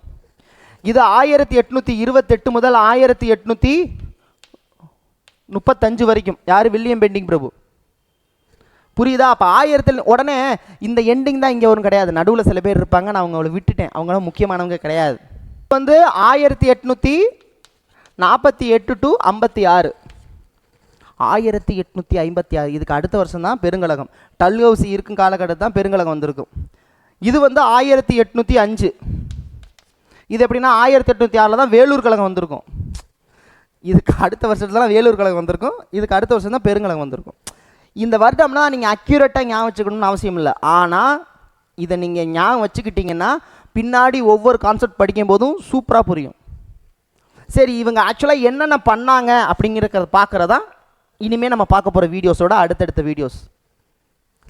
Speaker 1: இது 1828 முதல் 1835 வரைக்கும். யார்? வில்லியம் பெண்டிங் பிரபு. புரியுதா? அப்போ 1000 உடனே இந்த எண்டிங் தான் இங்கே ஒன்றும் கிடையாது. நடுவில் சில பேர் இருப்பாங்க, நான் அவங்கள விட்டுட்டேன், அவங்களும் முக்கியமானவங்க கிடையாது. 1848 டு 56. 1856 இதுக்கு அடுத்த வருஷம் தான் பெருங்கலகம். டல்ஹௌசி இருக்கும் காலகட்டத்தில் தான் பெருங்கலகம் வந்திருக்கும். இது 1805. இது எப்படின்னா 1806 தான் வேலூர் கழகம் வந்திருக்கும். இதுக்கு அடுத்த வருஷத்துல தான் வேலூர் கழகம் வந்திருக்கும். இதுக்கு அடுத்த வருஷம் தான் பெருங்கலகம் வந்திருக்கும். இந்த வருடம்னா நீங்கள் அக்யூரேட்டாக ஞாபகம் வச்சுக்கணும்னு அவசியம் இல்லை. ஆனால் இதை நீங்கள் ஞாபகம் வச்சுக்கிட்டிங்கன்னா பின்னாடி ஒவ்வொரு கான்செப்ட் படிக்கும் போதும் சூப்பராக புரியும். சரி, இவங்க ஆக்சுவலாக என்னென்ன பண்ணாங்க அப்படிங்கிறத பார்க்குறதா இனிமேல் நம்ம பார்க்க போகிற வீடியோஸோட அடுத்தடுத்த வீடியோஸ்.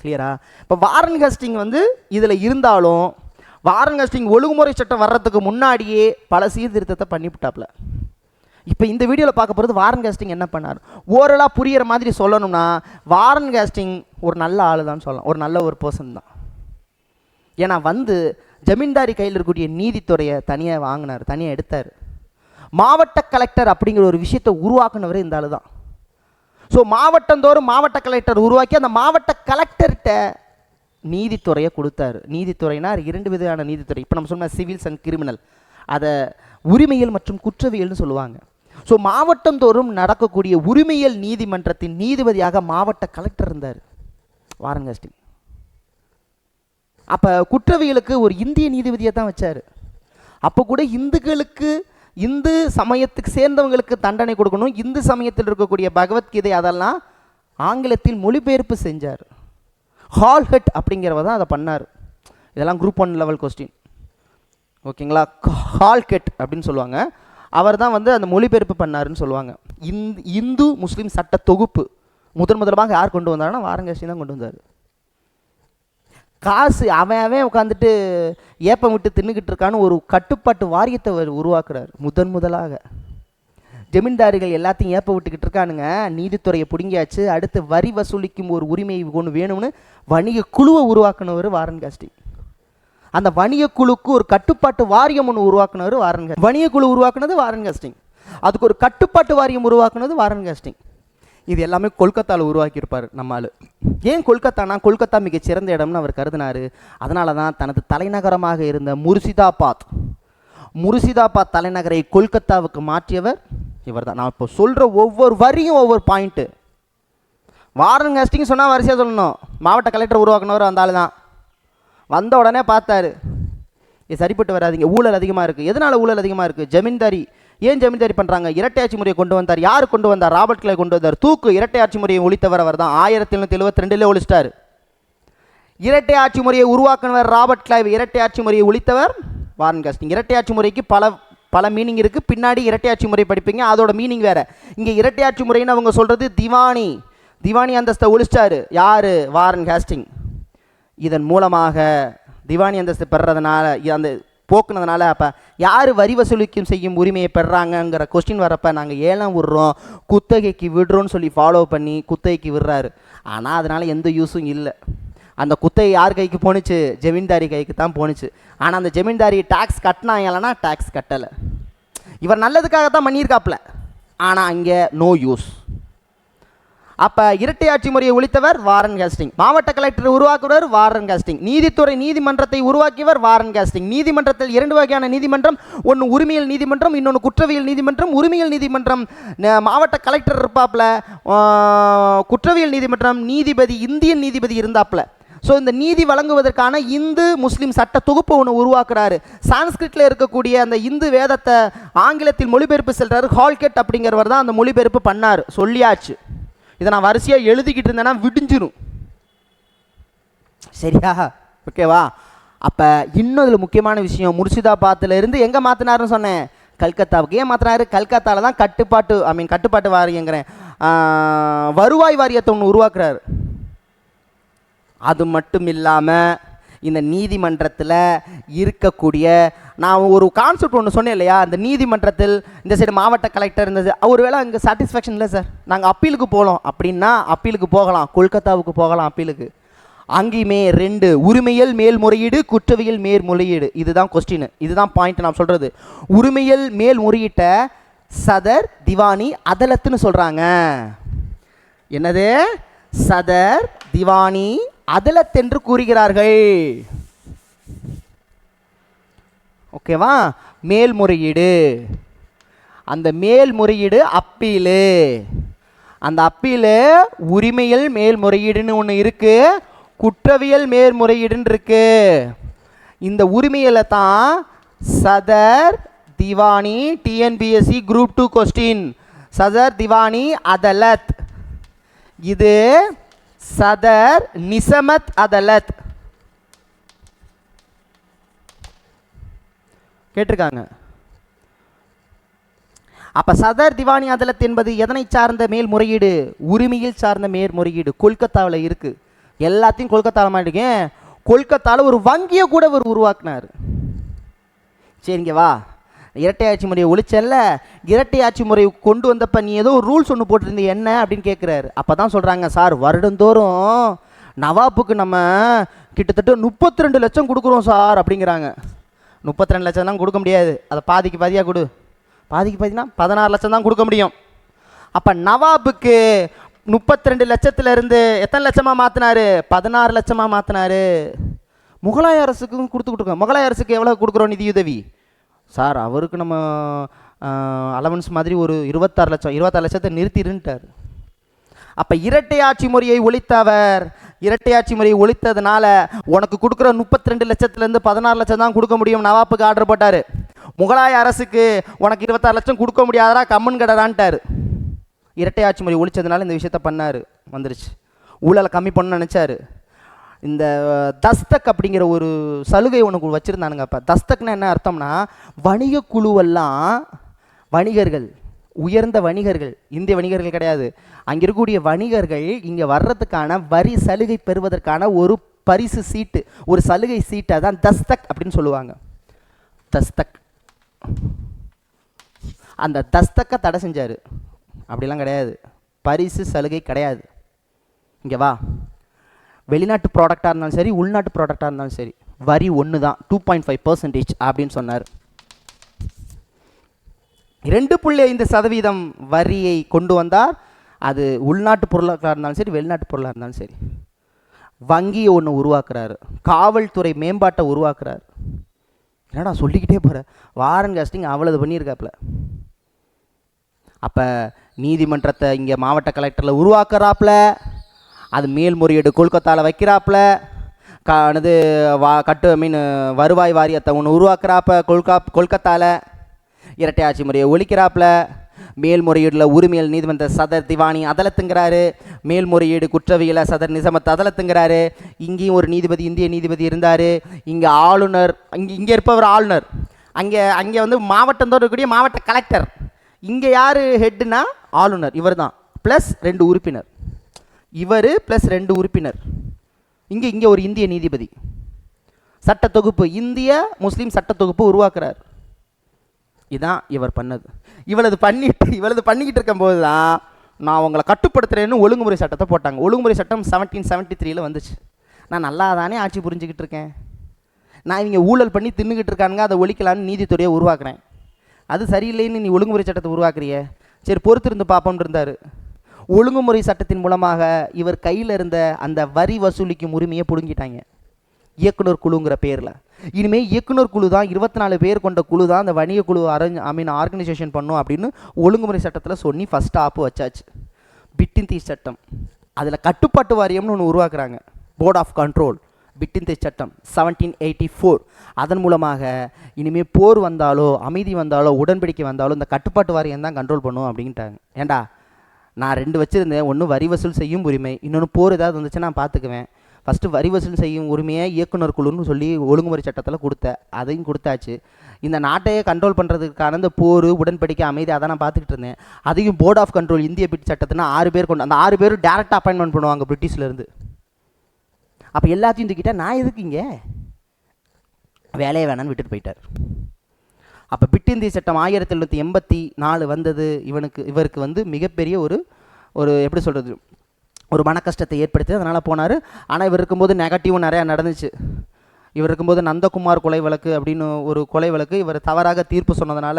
Speaker 1: கிளியரா? இப்போ வாரன் ஹேஸ்டிங் இதில் இருந்தாலும் வாரன் ஹேஸ்டிங் ஒழுங்குமுறை சட்டம் வர்றதுக்கு முன்னாடியே பல சீர்திருத்தத்தை பண்ணிவிட்டாப்ல. இப்போ இந்த வீடியோவில் பார்க்க போகிறது வாரன் ஹேஸ்டிங் என்ன பண்ணார். ஓரலாக புரிகிற மாதிரி சொல்லணும்னா வாரன் ஹேஸ்டிங் ஒரு நல்ல ஆள் தான் சொல்லலாம், ஒரு நல்ல ஒரு பர்சன் தான். ஏன்னா ஜமீன்தாரி கையில் இருக்கக்கூடிய நீதித்துறையை தனியாக வாங்கினார், தனியாக எடுத்தார். மாவட்ட கலெக்டர் அப்படிங்கிற ஒரு விஷயத்தை உருவாக்குனவரே இந்த ஆள் தான். ஸோ மாவட்டந்தோறும் மாவட்ட கலெக்டர் உருவாக்கி அந்த மாவட்ட கலெக்டர்கிட்ட நீதித்துறையை கொடுத்தாரு. நீதித்துறைனா 2 விதமான நீதித்துறை. இப்போ நம்ம சொன்ன சிவில்ஸ் அண்ட் கிரிமினல், அதை உரிமையல் மற்றும் குற்றவியல்னு சொல்லுவாங்க. ஸோ மாவட்டந்தோறும் நடக்கக்கூடிய உரிமையல் நீதிமன்றத்தின் நீதிபதியாக மாவட்ட கலெக்டர் இருந்தார் வாரன் ஹேஸ்டிங். அப்போ குற்றவியலுக்கு ஒரு இந்திய நீதிபதியை தான் வச்சார். அப்போ கூட இந்து சமயத்துக்கு சேர்ந்தவங்களுக்கு தண்டனை கொடுக்கணும், இந்து சமயத்தில் இருக்கக்கூடிய பகவத்கீதை அதெல்லாம் ஆங்கிலத்தில் மொழிபெயர்ப்பு செஞ்சார். ஹால்ஹட் அப்படிங்கிறவ தான் அதை பண்ணார். இதெல்லாம் குரூப் 1 லெவல் கொஸ்டின், ஓகேங்களா? ஹால்கெட் அப்படின்னு சொல்லுவாங்க. அவர் தான் வந்து அந்த மொழிபெயர்ப்பு பண்ணாருன்னு சொல்லுவாங்க. இந்து முஸ்லீம் சட்ட தொகுப்பு முதலாக யார் கொண்டு வந்தாருன்னா வாரன் ஹேஸ்டிங் தான் கொண்டு வந்தார். காசு அவன் உட்காந்துட்டு ஏப்பம் விட்டு தின்னுக்கிட்டு இருக்கான்னு ஒரு கட்டுப்பாட்டு வாரியத்தை உருவாக்குறார். முதலாக ஜமீன்தாரிகள் எல்லாத்தையும் ஏப்ப விட்டுக்கிட்டு இருக்கானுங்க, நீதித்துறையை பிடுங்கியாச்சு, அடுத்து வரி வசூலிக்கும் ஒரு உரிமை ஒன்று வேணும்னு வணிக குழுவை உருவாக்குனவர் வாரன் ஹேஸ்டிங். அந்த வணிக குழுக்கு ஒரு கட்டுப்பாட்டு வாரியம் ஒன்று உருவாக்குனவர் வாரன் ஹேஸ்டிங். வணிக குழு உருவாக்குனது வாரன் ஹேஸ்டிங், அதுக்கு ஒரு கட்டுப்பாட்டு வாரியம் உருவாக்குனது வாரன் ஹேஸ்டிங். இது எல்லாமே கொல்கத்தாவில் உருவாக்கியிருப்பார் நம்மால். ஏன் கொல்கத்தானா, கொல்கத்தா மிகச்சிறந்த இடம்னு அவர் கருதினார். அதனால தான் தனது தலைநகரமாக இருந்த முர்சிதாபாத் தலைநகரை கொல்கத்தாவுக்கு மாற்றியவர் இவர் தான். நான் இப்போ சொல்கிற ஒவ்வொரு வரியும் ஒவ்வொரு பாயிண்ட்டு. வாரன் ஹேஸ்டிங் சொன்னால் வரிசையாக சொல்லணும். மாவட்ட கலெக்டர் உருவாக்குனவர் அந்த ஆள் தான். வந்த உடனே பார்த்தாரு, இது சரிப்பட்டு வராதிங்க, ஊழல் அதிகமாக இருக்குது. எதனால் ஊழல் அதிகமாக இருக்குது? ஜமீன்தாரி. ஏன் ஜமீன்தாரி பண்ணுறாங்க? இரட்டை ஆட்சி முறையை கொண்டு வந்தார். யார் கொண்டு வந்தார்? ராபர்ட் கிளைவ் கொண்டு வந்தார். தூக்கு இரட்டை ஆட்சி முறையை ஒழித்தவர் அவர் தான். 1772 ஒழிச்சிட்டார். இரட்டை ஆட்சி முறையை உருவாக்குனவர் ராபர்ட் கிளைவ். இரட்டை ஆட்சி முறையை ஒழித்தவர் வாரன் ஹேஸ்டிங். இரட்டை ஆட்சி முறைக்கு பல மீனிங் இருக்குது. பின்னாடி இரட்டை ஆட்சி முறை படிப்பீங்க, அதோட மீனிங் வேறு. இங்கே இரட்டை ஆட்சி முறைன்னு அவங்க சொல்கிறது திவானி அந்தஸ்தை ஒழிச்சிட்டாரு. யார்? Warren Hasting. இதன் மூலமாக திவானி அந்தஸ்து பெறதுனால, அந்த போக்குனதுனால, அப்போ யார் வரி வசூலிக்கும் செய்யும் உரிமையை பெறாங்கிற கொஸ்டின் வரப்போ நாங்கள் ஏலம் விடுறோம், குத்தகைக்கு விடுறோன்னு சொல்லி ஃபாலோ பண்ணி குத்தகைக்கு விடுறாரு. ஆனால் அதனால் எந்த யூஸும் இல்லை. அந்த குத்தகை யார் கைக்கு போணுச்சு? ஜமீன்தாரி கைக்கு தான் போணுச்சு. ஆனால் அந்த ஜமீன்தாரி டேக்ஸ் கட்டினாங்களான்னா டேக்ஸ் கட்டலை. இவர் நல்லதுக்காக தான் பண்ணியிருக்காப்புல, ஆனால் அங்கே நோ யூஸ். அப்போ இரட்டை ஆட்சி முறையை ஒழித்தவர் வாரன் ஹேஸ்டிங். மாவட்ட கலெக்டர் உருவாக்குவர் வாரன் ஹேஸ்டிங். நீதித்துறை நீதிமன்றத்தை உருவாக்கியவர் வாரன் ஹேஸ்டிங். நீதிமன்றத்தில் 2 வகையான நீதிமன்றம், ஒன்று உரிமையல் நீதிமன்றம், இன்னொன்று குற்றவியல் நீதிமன்றம். உரிமையல் நீதிமன்றம் மாவட்ட கலெக்டர் இருப்பாப்புல, குற்றவியல் நீதிமன்றம் நீதிபதி இந்தியன் நீதிபதி இருந்தாப்புல. ஸோ இந்த நீதி வழங்குவதற்கான இந்து முஸ்லீம் சட்ட தொகுப்பு ஒன்று உருவாக்குறாரு. சான்ஸ்கிரிட்டில் இருக்கக்கூடிய அந்த இந்து வேதத்தை ஆங்கிலத்தில் மொழிபெயர்ப்பு செல்றாரு. ஹால்கெட் அப்படிங்கிறவர் தான் அந்த மொழிபெயர்ப்பு பண்ணார். சொல்லியாச்சு. இதை நான் வரிசையாக எழுதிக்கிட்டு இருந்தேன்னா விடிஞ்சிரும். சரியா? ஓகேவா? அப்போ இன்னும் இதில் முக்கியமான விஷயம், முர்சிதாபாத்தில் இருந்து எங்கே மாற்றினாருன்னு சொன்னேன்? கல்கத்தாவுக்கு. ஏன் மாற்றினாரு? கல்கத்தாவில் தான் கட்டுப்பாட்டு வாரியங்கிறேன், வருவாய் வாரியத்தை ஒன்று உருவாக்குறாரு. அது மட்டும் இல்லாமல் இந்த நீதிமன்றத்தில் இருக்கக்கூடிய, நான் ஒரு கான்செப்ட் ஒன்று சொன்னேன் இல்லையா, அந்த நீதிமன்றத்தில் இந்த சைடு மாவட்ட கலெக்டர் இருந்தது. ஒருவேளை அங்கே சாட்டிஸ்ஃபேக்ஷன் இல்லை சார், நாங்கள் அப்பீலுக்கு போகலாம் அப்படின்னா அப்பீலுக்கு போகலாம், கொல்கத்தாவுக்கு போகலாம் அப்பீலுக்கு. அங்கேயுமே 2 உரிமையல் மேல்முறையீடு, குற்றவியல் மேல்முறையீடு. இதுதான் கொஸ்டின், இதுதான் பாயிண்ட் நான் சொல்கிறது. உரிமையல் மேல்முறையீட்டை சதர் திவானி அதலத்துன்னு சொல்கிறாங்க. என்னது? சதர் திவானி அதலத் என்று கூறுகிறார்கள். ஓகேவா? மேல்முறையீடு, அந்த மேல்முறையீடு அப்பீலு. அந்த அப்பீலு உரிமையல் மேல்முறையீடுன்னு ஒன்று இருக்குது, குற்றவியல் மேல்முறையீடுன்னு இருக்கு. இந்த உரிமையில தான் சதர் திவானி, டிஎன்பிஎஸ்சி குரூப் 2 கொஸ்டின், சதர் திவானி அதலத். இது சதர் நிசமத் அதலத் கேட்டிருக்காங்க. அப்ப சதர் திவானி அதலத் என்பது எதனை சார்ந்த மேல்முறையீடு? உரிமையில் சார்ந்த மேல்முறையீடு. கொல்கத்தாவில் இருக்கு. எல்லாத்தையும் கொல்கத்தாவில் மாட்டீங்க. கொல்கத்தாவில் ஒரு வங்கியை கூட ஒரு உருவாக்குனார். சரிங்க வா, இரட்டை ஆட்சி முறையை ஒழிச்சல்ல, இரட்டை ஆட்சி முறை கொண்டு வந்தப்ப நீ ஏதோ ஒரு ரூல்ஸ் ஒன்று போட்டிருந்த என்ன அப்படின்னு கேட்குறாரு. அப்போ தான் சொல்கிறாங்க, சார் வருடந்தோறும் நவாப்புக்கு நம்ம கிட்டத்தட்ட 32 லட்சம் கொடுக்குறோம் சார் அப்படிங்கிறாங்க. 32 லட்சம் தான் கொடுக்க முடியாது, அதை பாதிக்கு பாதியாக கொடு. பாதிக்கு பாதினா 16 லட்சம் தான் கொடுக்க முடியும். அப்போ நவாபுக்கு 32 லட்சத்திலிருந்து எத்தனை லட்சமாக மாற்றினாரு? 16 லட்சமாக மாற்றினாரு. முகலாய அரசுக்கும் கொடுத்துக்கிட்டு. முகலாய அரசுக்கு எவ்வளோ கொடுக்குறோம் நிதியுதவி? சார் அவருக்கு நம்ம அலவன்ஸ் மாதிரி ஒரு 26 லட்சத்தை நிறுத்திருன்ட்டார். அப்போ இரட்டை ஆட்சி முறையை ஒழித்தவர், இரட்டை ஆட்சி முறையை ஒழித்ததுனால உனக்கு கொடுக்குற 32 லட்சத்துலேருந்து 16 லட்சம் தான் கொடுக்க முடியும். நவாப்புக்கு ஆர்டர் போட்டார். முகலாய அரசுக்கு உனக்கு 26 லட்சம் கொடுக்க முடியாதரா, கம்மன் கடடான்ட்டார். இரட்டை ஆட்சி முறை ஒழிச்சதுனால இந்த விஷயத்த பண்ணார். வந்துருச்சு. ஊழலை கம்மி பண்ண நினச்சார். இந்த தஸ்தக் அப்படிங்கிற ஒரு சலுகை ஒன்று வச்சுருந்தானுங்க. அப்போ தஸ்தக்னா என்ன அர்த்தம்னா, வணிக குழுவெல்லாம் வணிகர்கள், உயர்ந்த வணிகர்கள், இந்திய வணிகர்கள் கிடையாது, அங்கே இருக்கக்கூடிய வணிகர்கள் இங்கே வர்றதுக்கான வரி சலுகை பெறுவதற்கான ஒரு பரிசு சீட்டு, ஒரு சலுகை சீட்டை தான் தஸ்தக் அப்படின்னு சொல்லுவாங்க. தஸ்தக். அந்த தஸ்தக்கை தடை செஞ்சார். அப்படிலாம் கிடையாது, பரிசு சலுகை கிடையாது. இங்கே வா, வெளிநாட்டு ப்ராடக்டாக இருந்தாலும் சரி, உள்நாட்டு ப்ராடக்டாக இருந்தாலும் சரி, வரி ஒன்று தான், 2.5% அப்படின்னு சொன்னார். 2.5% வரியை கொண்டு வந்தார். அது உள்நாட்டு பொருளாக இருந்தாலும் சரி, வெளிநாட்டு பொருளாக இருந்தாலும் சரி. வங்கியை ஒன்று உருவாக்குறாரு, காவல்துறை மேம்பாட்டை உருவாக்குறாரு. என்னடா சொல்லிக்கிட்டே போகிற, வாரன் காஸ்டிங் அவ்வளவு பண்ணியிருக்காப்புல. அப்போ நீதிமன்றத்தை இங்கே மாவட்ட கலெக்டரில் உருவாக்குறாப்புல, அது மேல்முறையீடு கொல்கத்தாவில் வைக்கிறாப்புல, வருவாய் வாரியத்தை ஒன்று உருவாக்குறாப்ப கொல்கத்தாவில், இரட்டை ஆட்சி முறையை ஒழிக்கிறாப்புல, மேல்முறையீடில் உரிமையல் நீதிமன்ற சதர் திவானி அதலத்துங்கிறாரு, மேல்முறையீடு குற்றவியல சதர் நிசமத் அதலத்துங்கிறாரு. இங்கேயும் ஒரு நீதிபதி, இந்திய நீதிபதி இருந்தார். இங்கே ஆளுநர், இங்கே இருப்பவர் ஆளுநர், அங்கே வந்து மாவட்டத்தோடு இருக்கக்கூடிய மாவட்ட கலெக்டர். இங்கே யார் ஹெட்டுனா ஆளுநர், இவர் தான், ப்ளஸ் 2 உறுப்பினர். இவர் ப்ளஸ் 2 உறுப்பினர். இங்கே ஒரு இந்திய நீதிபதி. சட்ட தொகுப்பு, இந்திய முஸ்லீம் சட்ட தொகுப்பு உருவாக்குறார். இதுதான் இவர் பண்ணது. இவளது பண்ணிக்கிட்டு இருக்கும்போது தான் நான் உங்களை கட்டுப்படுத்துகிறேன்னு ஒழுங்குமுறை சட்டத்தை போட்டாங்க. ஒழுங்குமுறை சட்டம் 1773 வந்துச்சு. நான் நல்லா தானே ஆட்சி புரிஞ்சுக்கிட்டு இருக்கேன், நான் இவங்க ஊழல் பண்ணி தின்னுக்கிட்டு இருக்கானுங்க, அதை ஒழிக்கலான்னு நீதித்துறையை உருவாக்குறேன். அது சரியில்லைன்னு நீ ஒழுங்குமுறை சட்டத்தை உருவாக்குறிய, சரி பொறுத்திருந்து பார்ப்போம்னு இருந்தார். ஒழுங்குமுறை சட்டத்தின் மூலமாக இவர் கையில் இருந்த அந்த வரி வசூலிக்கும் உரிமையை பிடுங்கிட்டாங்க, இயக்குனர் குழுங்கிற பேரில். இனிமேல் இயக்குனர் குழு தான், 24 பேர் கொண்ட குழு தான் அந்த வணிக குழு ஆர்கனைசேஷன் பண்ணும் அப்படின்னு ஒழுங்குமுறை சட்டத்தில் சொல்லி ஃபஸ்ட் ஆப்பு வச்சாச்சு. பிட்டின் தீ சட்டம், அதில் கட்டுப்பாட்டு வாரியம்னு ஒன்று உருவாக்குறாங்க, போர்ட் ஆஃப் கண்ட்ரோல். பிட்டின் தீ சட்டம் 1784. அதன் மூலமாக இனிமேல் போர் வந்தாலோ, அமைதி வந்தாலோ, உடன்படிக்கை வந்தாலோ இந்த கட்டுப்பாட்டு வாரியம் தான் கண்ட்ரோல் பண்ணும் அப்படின்ட்டாங்க. ஏண்டா நான் 2 வச்சுருந்தேன், ஒன்று வரி வசூல் செய்யும் உரிமை, இன்னொன்று போர் ஏதாவது வந்துச்சுன்னா நான் பார்த்துக்குவேன். ஃபஸ்ட்டு வரி வசூல் செய்யும் உரிமையை இயக்குனர் குழுன்னு சொல்லி ஒழுங்குமுறை சட்டத்தில் கொடுத்தேன், அதையும் கொடுத்தாச்சு. இந்த நாட்டையே கண்ட்ரோல் பண்ணுறதுக்கான இந்த போர், உடன்படிக்கை, அமைதி அதை நான் பார்த்துக்கிட்டு இருந்தேன். அதையும் போர்ட் ஆஃப் கண்ட்ரோல் இந்திய பிட் சட்டத்தினா 6 பேர் கொண்டு, அந்த 6 பேரும் டேரெக்டாக அப்பாயின்மெண்ட் பண்ணுவாங்க பிரிட்டிஷ்லேருந்து. அப்போ எல்லாத்தையும் தூக்கிட்டால் நான் எதுக்கு இங்கே வேலையை வேணான்னு விட்டுட்டு போயிட்டார். அப்போ பிட்டிந்திய சட்டம் 1784 வந்தது. இவருக்கு வந்து மிகப்பெரிய ஒரு எப்படி சொல்கிறது, ஒரு மன கஷ்டத்தை ஏற்படுத்தி அதனால் போனார். ஆனால் இவர் இருக்கும்போது நெகட்டிவும் நிறையா நடந்துச்சு. இவர் இருக்கும்போது நந்தகுமார் கொலை வழக்கு அப்படின்னு ஒரு கொலை வழக்கு, இவர் தவறாக தீர்ப்பு சொன்னதுனால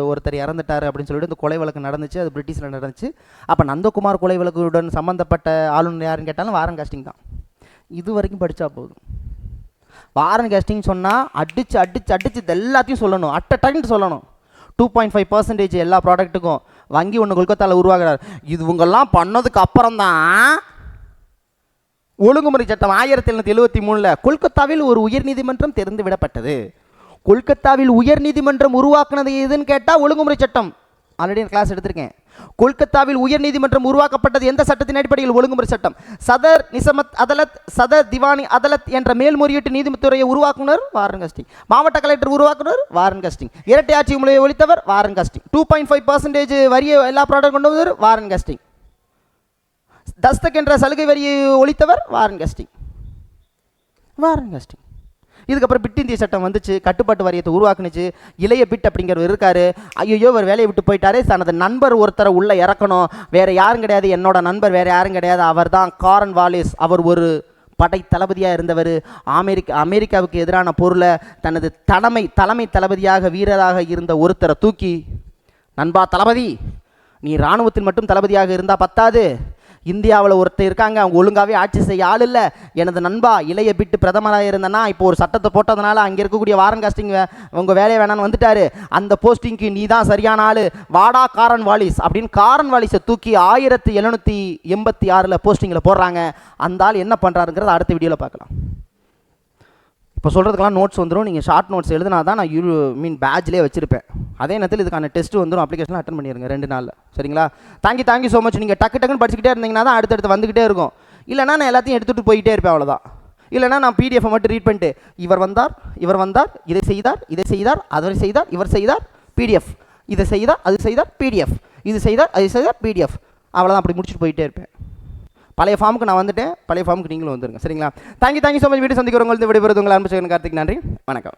Speaker 1: ஒருத்தர் இறந்துட்டார் அப்படின்னு சொல்லிட்டு இந்த கொலை வழக்கு நடந்துச்சு, அது பிரிட்டிஷில் நடந்துச்சு. அப்போ நந்தகுமார் கொலை வழக்குடன் சம்மந்தப்பட்ட ஆளுநர் யாருன்னு கேட்டாலும் வாரன் காஸ்டிங் தான். இது வரைக்கும் படித்தா போதும். வாரன் காஸ்டிங் சொன்னால் அடிச்சு இது எல்லாத்தையும் சொல்லணும், அட் அ டைம் சொல்லணும். 2.5% எல்லா ப்ராடக்ட்டுக்கும். வங்கி ஒன்று கொல்கத்தாவில் உருவாகிறார். இது இவங்கெல்லாம் பண்ணதுக்கு அப்புறம் தான் ஒழுங்குமுறை சட்டம் 1773 கொல்கத்தாவில் ஒரு உயர்நீதிமன்றம் திறந்து விடப்பட்டது. கொல்கத்தாவில் உயர்நீதிமன்றம் உருவாக்குனது எதுன்னு கேட்டால் ஒழுங்குமுறை சட்டம். ஆல்ரெடி கிளாஸ் எடுத்திருக்கேன். கொல்கத்தாவில் உயர்நீதிமன்றம் உருவாக்கப்பட்டது எந்த சட்டத்தின் அடிப்படையில்? ஒழுங்குமுறை சட்டம். சதர் நிசமத் அதலத், சதர் திவானி அதலத் என்ற மேல்முறையீட்டு நீதித்துறையை உருவாக்குனர் வாரன் காஸ்டிங். மாவட்ட கலெக்டர் உருவாக்குனர் வாரன் காஸ்டிங். இரட்டை ஆட்சி முறையை ஒழித்தவர் வாரன் காஸ்டிங். 2.5% வரியை எல்லா ப்ராடக்ட் கொண்டு வந்தவர் வாரன் காஸ்டிங். தஸ்தக் என்ற சலுகை வரியை ஒழித்தவர் வாரன் காஸ்டிங். இதுக்கப்புறம் பிட் இந்திய சட்டம் வந்துச்சு, கட்டுப்பாட்டு வாரியத்தை உருவாக்குனுச்சு. இளைய பிட் அப்படிங்கிறவர் இருக்காரு. ஐயோ அவர் வேலையை விட்டு போயிட்டாரு, தனது நண்பர் ஒருத்தரை உள்ளே இறக்கணும். வேறு யாரும் கிடையாது, என்னோட நண்பர் வேறு யாரும் கிடையாது, அவர் தான் காரன் வாலிஸ். அவர் ஒரு படை தளபதியாக இருந்தவர். அமெரிக்காவுக்கு எதிரான பொருளை தனது தலைமை தளபதியாக வீரராக இருந்த ஒருத்தரை தூக்கி, நண்பா தளபதி, நீ இராணுவத்தில் மட்டும் தளபதியாக இருந்தால் பத்தாது, இந்தியாவில் ஒருத்தர் இருக்காங்க, அவங்க ஒழுங்காகவே ஆட்சி செய்ய ஆள் இல்லை. எனது நண்பா இளைய பிட்டு பிரதமராக இருந்தனா இப்போ ஒரு சட்டத்தை போட்டதுனால அங்கே இருக்கக்கூடிய வாரன் காஸ்டிங் உங்கள் வேலையை வேணான்னு வந்துட்டாரு, அந்த போஸ்டிங்க்கு நீ தான் சரியான ஆள், வாடா காரன் வாலிஸ் அப்படின்னு காரன் வாலிஸை தூக்கி 1786 போஸ்டிங்கில் போடுறாங்க. அந்த ஆள் என்ன பண்ணுறாருங்கிறத அடுத்த வீடியோவில் பார்க்கலாம். இப்போ சொல்கிறதுக்கெல்லாம் நோட்ஸ் வந்துடும். நீங்கள் ஷார்ட் நோட்ஸ் எழுதுனா தான் நான் பேட்ச்லேயே வச்சுருப்பேன். அதே நேரத்தில் இதுக்கான டெஸ்ட் வந்துடும், அப்ளிகேஷன்லாம் அட்டன் பண்ணிடுங்க 2 நாளில். சரிங்களா? Thank you so much. நீங்கள் டக்குன்னு படிச்சுக்கிட்டே இருந்தீங்கன்னா தான் அடுத்தடுத்து வந்துக்கிட்டே இருக்கும். இல்லைனா நான் எல்லாத்தையும் எடுத்துகிட்டு போயிட்டே இருப்பேன், அவ்வளோதான். இல்லைனா நான் பிடிஎஃப் மட்டும் ரீட் பண்ணிட்டு இவர் வந்தார், இதை செய்தார், அதை செய்தார், இவர் செய்தார், பிடிஎஃப் இதை செய்தா அது செய்தா பிடிஎஃப், இது செய்தா அது செய்தா பிடிஎஃப், அவ்வளோதான். அப்படி முடிச்சுட்டு போயிட்டே இருப்பேன். பழைய ஃபார்முக்கு நான் வந்துட்டேன், பழைய ஃபார்முக்கு நீங்களும் வந்துருங்க. சரிங்களா? Thank you so much. வீடியோ சந்திக்கிறவங்களுக்கு விடைபெறுவது உங்கள் அன்பு கார்த்திக். நன்றி, வணக்கம்.